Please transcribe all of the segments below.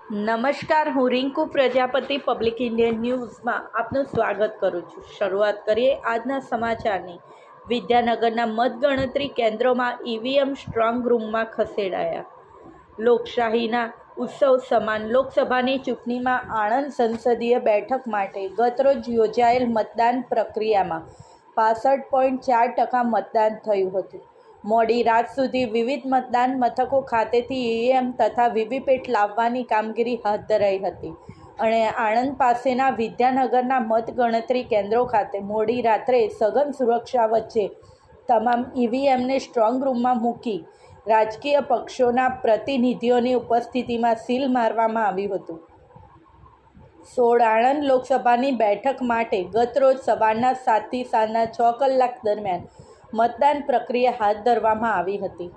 નમસ્કાર, હું Rinku Prajapati public Indian ન્યૂઝમાં આપનું સ્વાગત કરું છું। શરૂઆત કરીએ આજના સમાચારની। વિદ્યાનગરના મતગણતરી કેન્દ્રોમાં ઈવીએમ સ્ટ્રોંગ રૂમમાં ખસેડાયા। લોકશાહીના ઉત્સવ સમાન લોકસભાની ચૂંટણીમાં આણંદ સંસદીય બેઠક માટે ગતરોજ યોજાયેલ મતદાન પ્રક્રિયામાં 65.4% મતદાન થયું હતું। મોડી રાત સુધી વિવિધ મતદાન મથકો ખાતેથી ઈવીએમ તથા વીવીપેટ લાવવાની કામગીરી હાથ ધરાઈ હતી અને આણંદ પાસેના વિદ્યાનગરના મતગણતરી કેન્દ્રો ખાતે મોડી રાત્રે સઘન સુરક્ષા વચ્ચે તમામ ઈવીએમને સ્ટ્રોંગ રૂમમાં મૂકી રાજકીય પક્ષોના પ્રતિનિધિઓની ઉપસ્થિતિમાં સીલ મારવામાં આવ્યું હતું। 16 આણંદ લોકસભાની બેઠક માટે ગતરોજ સવારના 7થી સાંજના 6 કલાક દરમિયાન મતદાન પ્રક્રિયા હાથ ધરવામાં આવી હતી।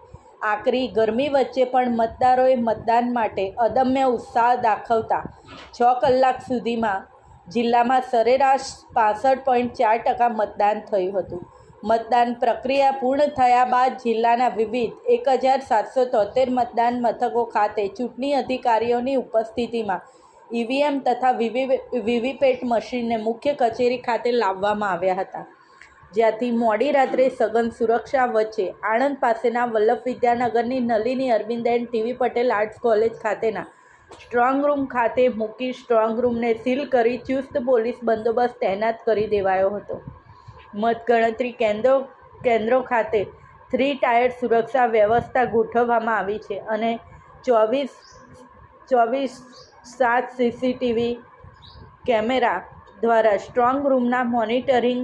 આકરી ગરમી વચ્ચે પણ મતદારોએ મતદાન માટે અદમ્ય ઉત્સાહ દાખવતા 6 કલાક સુધીમાં જિલ્લામાં સરેરાશ 65.4% મતદાન થયું હતું। મતદાન પ્રક્રિયા પૂર્ણ થયા બાદ જિલ્લાના વિવિધ 1773 મતદાન મથકો ખાતે ચૂંટણી અધિકારીઓની ઉપસ્થિતિમાં ઈવીએમ તથા વીવીપેટ મશીનને મુખ્ય કચેરી ખાતે લાવવામાં આવ્યા હતા, જ્યાંથી મોડી રાત્રે સઘન સુરક્ષા વચ્ચે આણંદ પાસેના વલ્લભ વિદ્યાનગરની નલિની અરવિંદેન ટીવી પટેલ આર્ટ્સ કોલેજ ખાતેના સ્ટ્રોંગ રૂમ ખાતે મૂકી સ્ટ્રોંગ રૂમને સીલ કરી ચુસ્ત પોલીસ બંદોબસ્ત તૈનાત કરી દેવાયો હતો। મતગણતરી કેન્દ્રો ખાતે 3 ટાયર સુરક્ષા વ્યવસ્થા ગોઠવવામાં આવી છે અને 24/7 સીસીટીવી કેમેરા દ્વારા સ્ટ્રોંગ રૂમના મોનિટરિંગ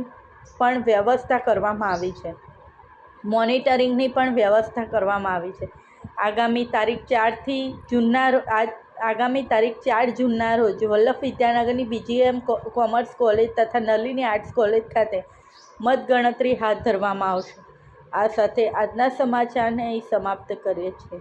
પણ વ્યવસ્થા કરવામાં આવી છે। આગામી તારીખ 4 જૂનના રોજ વલ્લભ વિદ્યાનગરની બીજીએમ કોમર્સ કોલેજ તથા નલિની આર્ટ્સ કોલેજ ખાતે મતગણતરી હાથ ધરવામાં આવશે। આ સાથે આજના સમાચારને અહીં સમાપ્ત કરીએ છીએ।